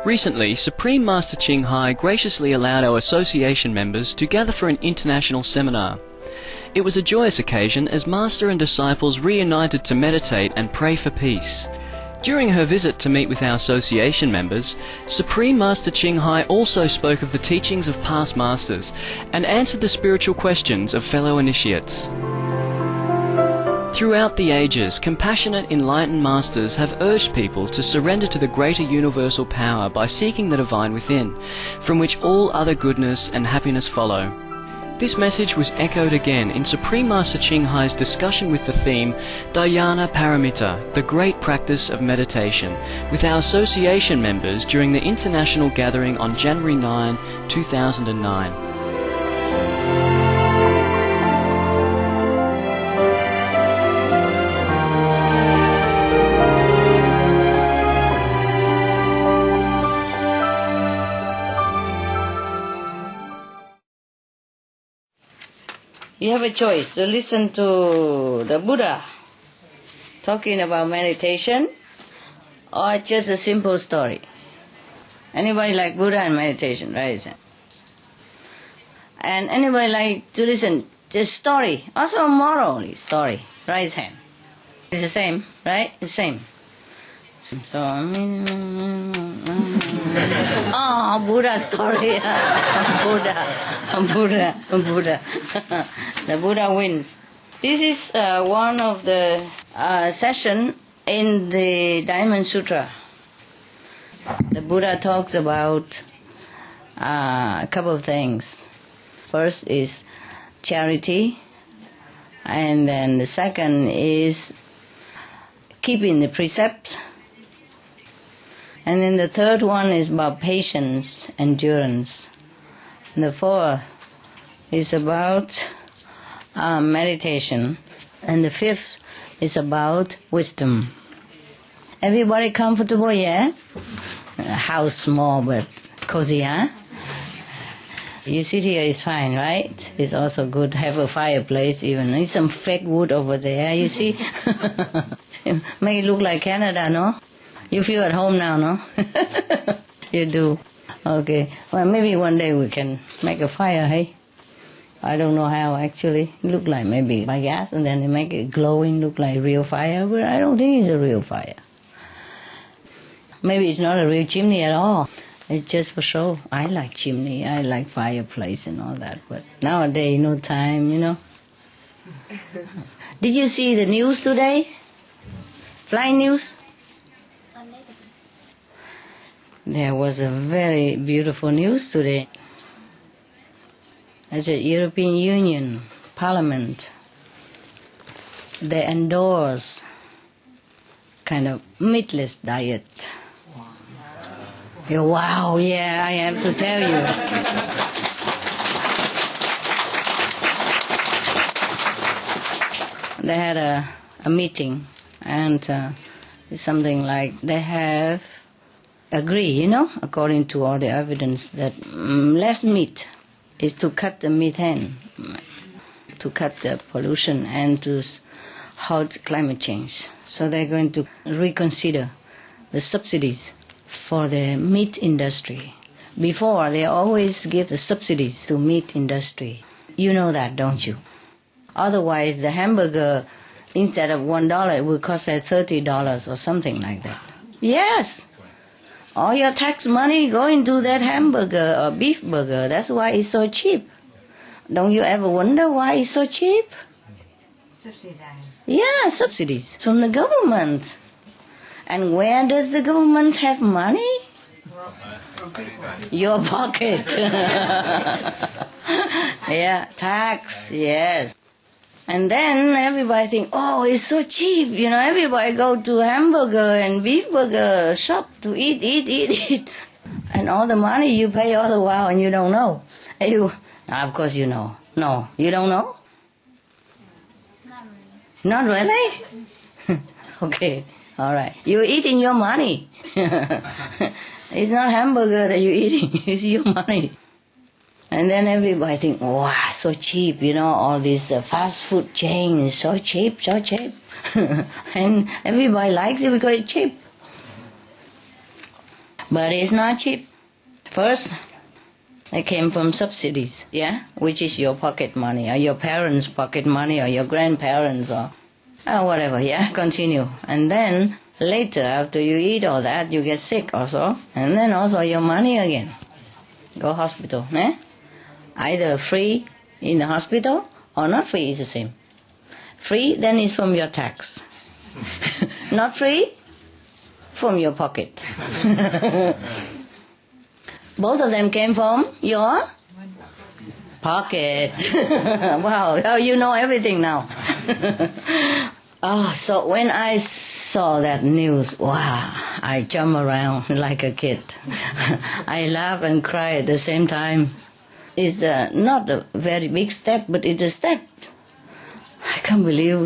Recently, Supreme Master Ching Hai graciously allowed our association members to gather for an international seminar. It was a joyous occasion as Master and disciples reunited to meditate and pray for peace. During her visit to meet with our association members, Supreme Master Ching Hai also spoke of the teachings of past masters and answered the spiritual questions of fellow initiates. Throughout the ages, compassionate enlightened masters have urged people to surrender to the greater universal power by seeking the divine within, from which all other goodness and happiness follow. This message was echoed again in Supreme Master Ching Hai's discussion with the theme Dhyana Paramita, the great practice of meditation, with our association members during the international gathering on January 9, 2009. You have a choice to listen to the Buddha talking about meditation or just a simple story. Anybody like Buddha and meditation, right? And anybody like to listen to story, also a moral story, right hand. It's the same, right? It's the same. So, Buddha story. Buddha. The Buddha wins. This is one of the session in the Diamond Sutra. The Buddha talks about a couple of things. First is charity, and then the second is keeping the precepts. And then the third one is about patience, endurance. And the fourth is about meditation. And the fifth is about wisdom. Everybody comfortable, yeah? House small but cozy, huh? You sit here is fine, right? It's also good to have a fireplace even. Need some fake wood over there, you see? Make it look like Canada, no? You feel at home now, no? You do. Okay. Well, maybe one day we can make a fire, hey? I don't know how, actually. Look like maybe by gas, and then they make it glowing, look like real fire, but I don't think it's a real fire. Maybe it's not a real chimney at all. It's just for show. I like chimney, I like fireplace and all that, but nowadays, no time, you know. Did you see the news today? Flying news? There was a very beautiful news today. As a European Union Parliament, they endorse kind of meatless diet. Wow, yeah, I have to tell you. They had a meeting, and it's something like they have agree, you know, according to all the evidence, that less meat is to cut the methane, to cut the pollution and to halt climate change. So they're going to reconsider the subsidies for the meat industry. Before, they always give the subsidies to meat industry. You know that, don't you? Otherwise, the hamburger, instead of $1, it would cost $30 or something like that. Yes. All your tax money going to that hamburger or beef burger. That's why it's so cheap. Don't you ever wonder why it's so cheap? Subsidized. Yeah, subsidies from the government. And where does the government have money? Your pocket. Yeah, tax, yes. And then everybody think, oh, it's so cheap. You know, everybody go to hamburger and beef burger shop to eat. And all the money you pay all the while and you don't know. Now, of course you know. No, you don't know? Not really? Okay, all right. You're eating your money. It's not hamburger that you're eating. It's your money. And then everybody think, wow, so cheap, you know, all this fast food chain is so cheap. And everybody likes it because it's cheap. But it's not cheap. First, they came from subsidies, yeah, which is your pocket money, or your parents' pocket money, or your grandparents, or whatever, yeah, continue. And then later, after you eat all that, you get sick also, and then also your money again. Go hospital, eh? Either free in the hospital or not free is the same. Free, then it's from your tax. Not free, from your pocket. Both of them came from your pocket. Wow, you know everything now. So when I saw that news, wow, I jumped around like a kid. I laugh and cry at the same time. It's not a very big step, but it's a step. I can't believe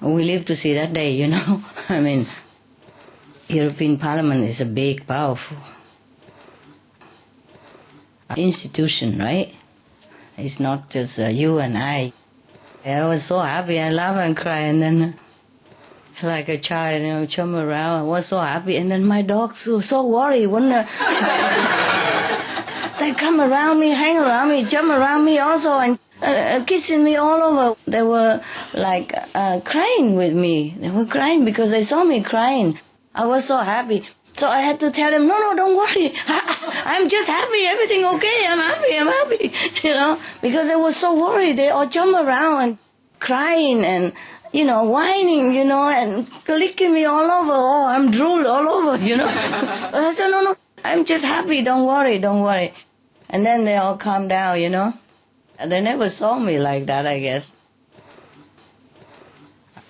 we live to see that day, you know. I mean, European Parliament is a big, powerful institution, right? It's not just you and I. I was so happy, I laugh and cry, and then like a child, you know, jump around. I was so happy, and then my dogs were so worried. They come around me, hang around me, jump around me also, and kissing me all over. They were like crying with me. They were crying because they saw me crying. I was so happy. So I had to tell them, no, don't worry. I'm just happy, everything okay, I'm happy, you know, because they were so worried. They all jump around and crying and, you know, whining, you know, and licking me all over. Oh, I'm drool all over, you know. I said, no, I'm just happy, don't worry. And then they all calmed down, you know. And they never saw me like that, I guess.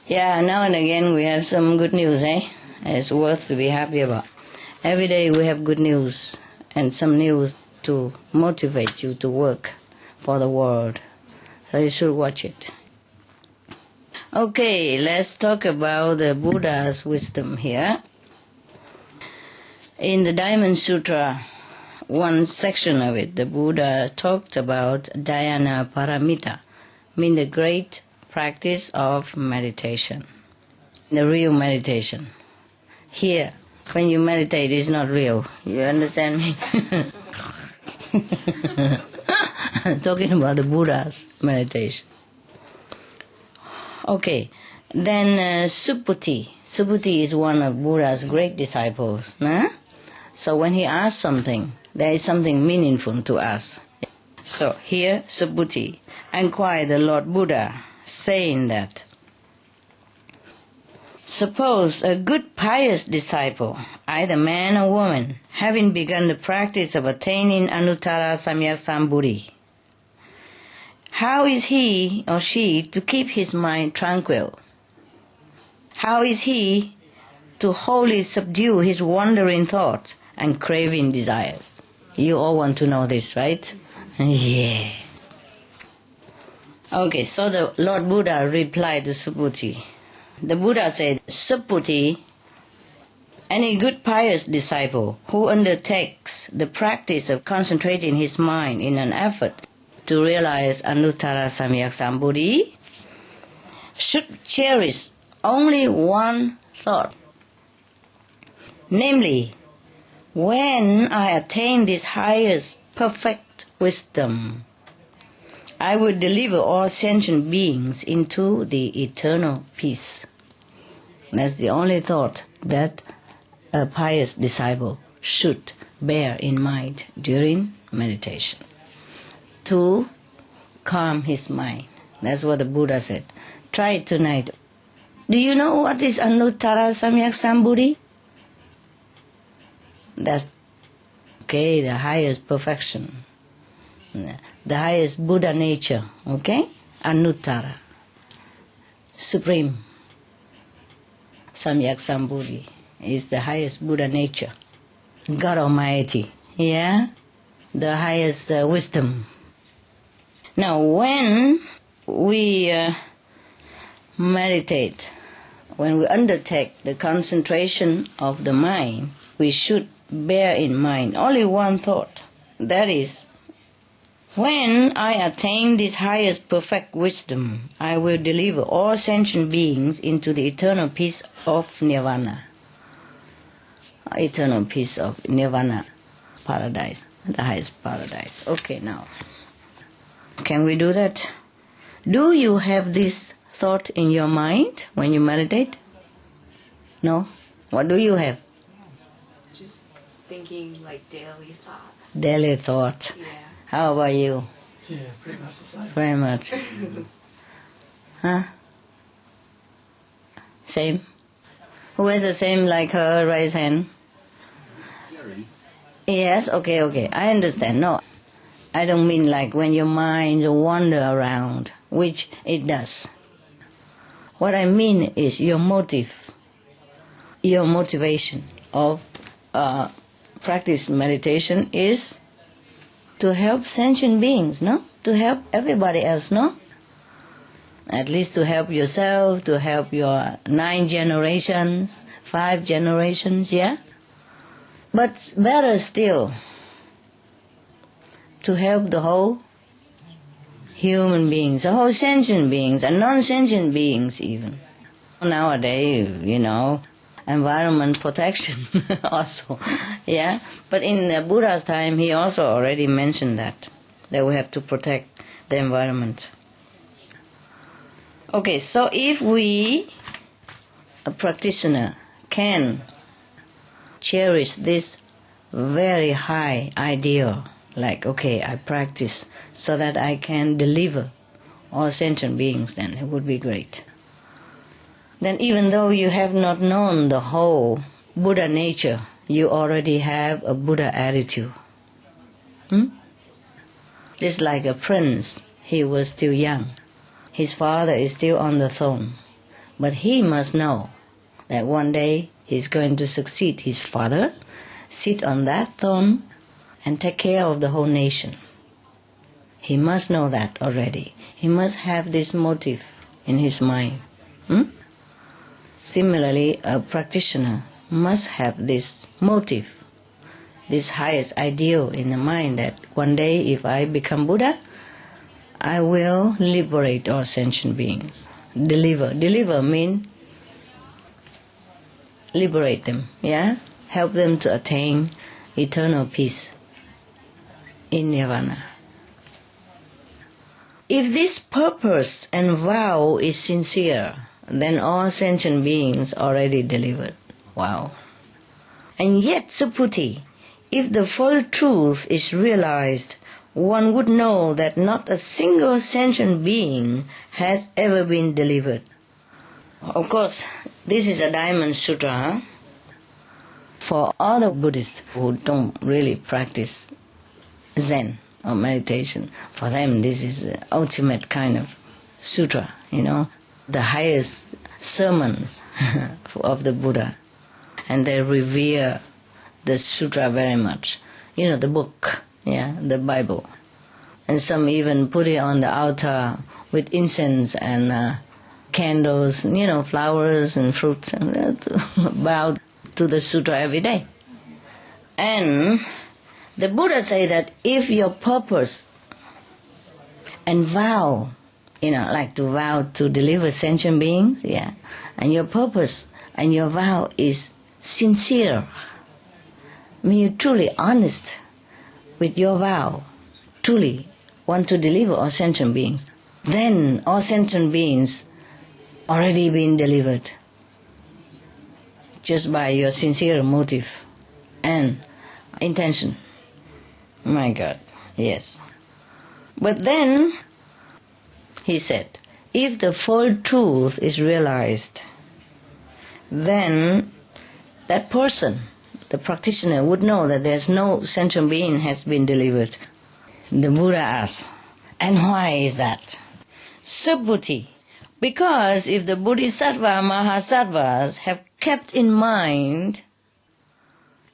Yeah, now and again we have some good news, eh? It's worth to be happy about. Every day we have good news and some news to motivate you to work for the world. So you should watch it. Okay, let's talk about the Buddha's wisdom here. In the Diamond Sutra, one section of it, the Buddha talked about Dhyana Paramita, meaning the great practice of meditation, the real meditation. Here, when you meditate, it's not real. You understand me? Talking about the Buddha's meditation. Okay, then Subhuti. Subhuti is one of Buddha's great disciples. Nah? So when he asks something, there is something meaningful to us. So here, Subhuti inquired the Lord Buddha, saying that, suppose a good pious disciple, either man or woman, having begun the practice of attaining Anuttara Samyak Sambodhi, how is he or she to keep his mind tranquil? How is he to wholly subdue his wandering thoughts and craving desires? You all want to know this, right? Yeah. Okay, so the Lord Buddha replied to Subhuti. The Buddha said, Subhuti, any good pious disciple who undertakes the practice of concentrating his mind in an effort to realize Anuttara Samyak Sambodhi should cherish only one thought. Namely, when I attain this highest perfect wisdom, I will deliver all sentient beings into the eternal peace. That's the only thought that a pious disciple should bear in mind during meditation, to calm his mind. That's what the Buddha said. Try it tonight. Do you know what is Anuttara Samyak Sambodhi? That's the highest perfection, the highest Buddha nature, Anuttara, supreme. Samyak Sambodhi is the highest Buddha nature, God Almighty, the highest wisdom. Now when we meditate, when we undertake the concentration of the mind, we should bear in mind only one thought. That is, when I attain this highest perfect wisdom, I will deliver all sentient beings into the eternal peace of Nirvana. eternal peace of nirvana, paradise, the highest paradise. Okay, now, can we do that? Do you have this thought in your mind when you meditate? No? What do you have? Just thinking like daily thoughts. Daily thought. Yeah. How about you? Yeah, pretty much the same. Very much. Huh? Same? Who has the same like her? Raise hand. Yes, okay. I understand. No, I don't mean like when your mind wander around, which it does. What I mean is your motive, your motivation of practice meditation is to help sentient beings, no? To help everybody else, no? At least to help yourself, to help your 9 generations, 5 generations, yeah? But better still, to help the whole human beings, the whole sentient beings, and non-sentient beings even. Nowadays, environment protection also, yeah? But in the Buddha's time, he also already mentioned that we have to protect the environment. Okay, so if we, a practitioner, can cherish this very high ideal, like, okay, I practice so that I can deliver all sentient beings, then it would be great. Then even though you have not known the whole Buddha nature, you already have a Buddha attitude. Just like a prince, he was still young. His father is still on the throne. But he must know that one day he's going to succeed his father, sit on that throne, and take care of the whole nation. He must know that already. He must have this motive in his mind. Similarly, a practitioner must have this motive, this highest ideal in the mind that one day if I become Buddha, I will liberate all sentient beings. Deliver. Deliver means liberate them, yeah? Help them to attain eternal peace in nirvana. If this purpose and vow is sincere, then all sentient beings already delivered. Wow. And yet, Subhuti, if the full truth is realized, one would know that not a single sentient being has ever been delivered. Of course, this is a Diamond Sutra. Huh? For all the Buddhists who don't really practice Zen or meditation, for them this is the ultimate kind of sutra, the highest sermons of the Buddha. And they revere the sutra very much. The book, the Bible. And some even put it on the altar with incense and candles, flowers and fruits, and bow to the sutra every day. And the Buddha say that if your purpose and vow, like to vow to deliver sentient beings, and your purpose and your vow is sincere, you're truly honest with your vow, truly want to deliver all sentient beings, then all sentient beings already been delivered just by your sincere motive and intention. My God, yes. But then, he said, if the full truth is realized, then that person, the practitioner, would know that there's no sentient being has been delivered. The Buddha asked, and why is that? Subhuti, because if the Bodhisattva Mahasattvas have kept in mind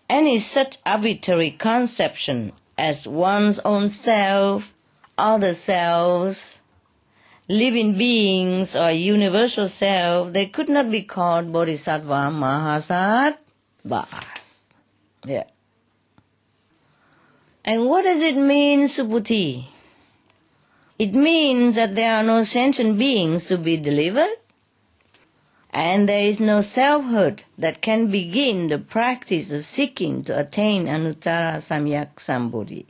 any such arbitrary conception as one's own self, other selves, living beings, or universal self, they could not be called Bodhisattva Mahasattvas. Yeah. And what does it mean, Subhuti? It means that there are no sentient beings to be delivered? And there is no selfhood that can begin the practice of seeking to attain Anuttara Samyak Sambodhi.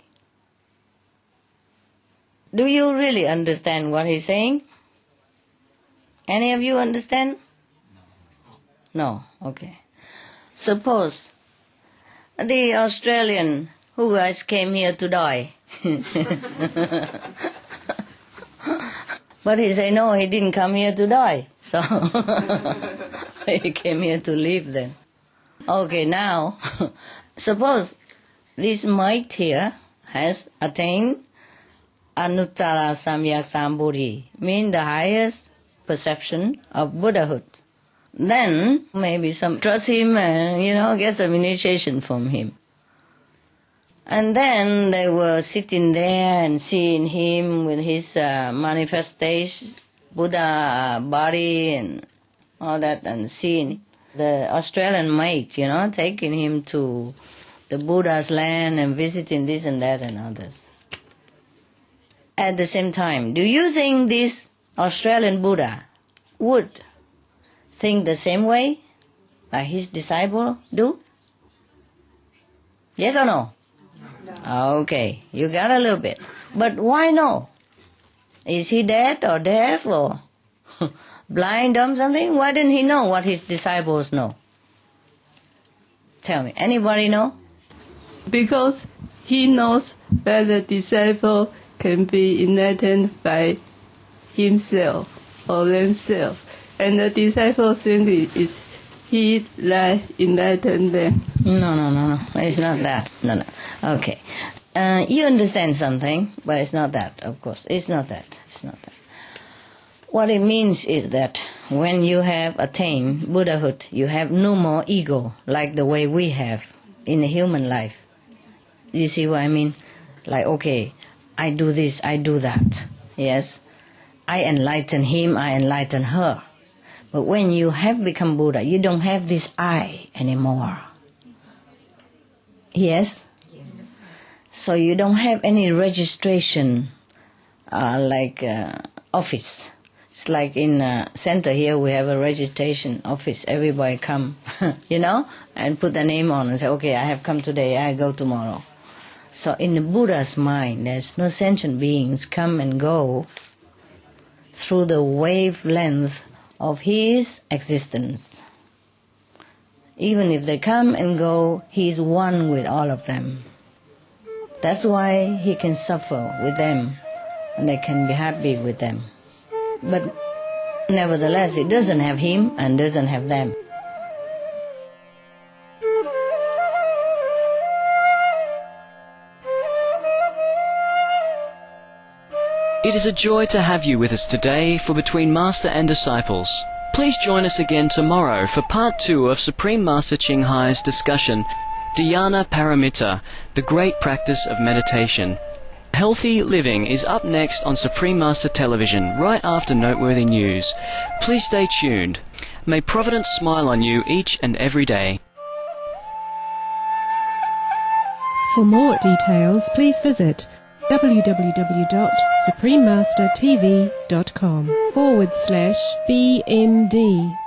Do you really understand what he's saying? Any of you understand? No? Okay. Suppose the Australian who guys came here to die. But he said, no, he didn't come here to die. So he came here to live then. Okay, now, suppose this mite here has attained Anuttara Samyak Sambodhi, means the highest perception of Buddhahood. Then maybe some trust him and, get some initiation from him. And then they were sitting there and seeing him with his manifestation, Buddha body and all that, and seeing the Australian mate, taking him to the Buddha's land and visiting this and that and others. At the same time, do you think this Australian Buddha would think the same way like his disciple do? Yes or no? Okay, you got a little bit. But why no? Is he dead or deaf or blind, dumb, something? Why didn't he know what his disciples know? Tell me, anybody know? Because he knows that the disciple can be enlightened by himself or themselves. And the disciple thinks is he that enlightened them. No. It's not that. No. Okay. You understand something, but it's not that, of course. It's not that. What it means is that when you have attained Buddhahood, you have no more ego like the way we have in the human life. You see what I mean? Like, okay, I do this, I do that. Yes? I enlighten him, I enlighten her. But when you have become Buddha, you don't have this I anymore. Yes? So you don't have any registration office. It's like in center here we have a registration office. Everybody come, and put their name on and say, okay, I have come today, I go tomorrow. So in the Buddha's mind, there's no sentient beings come and go through the wavelength of his existence. Even if they come and go, he is one with all of them. That's why he can suffer with them and they can be happy with them. But nevertheless, it doesn't have him and doesn't have them. It is a joy to have you with us today for Between Master and Disciples. Please join us again tomorrow for part 2 of Supreme Master Ching Hai's discussion, Dhyana Paramita, the great practice of meditation. Healthy Living is up next on Supreme Master Television right after Noteworthy News. Please stay tuned. May Providence smile on you each and every day. For more details, please visit www.suprememastertv.com/BMD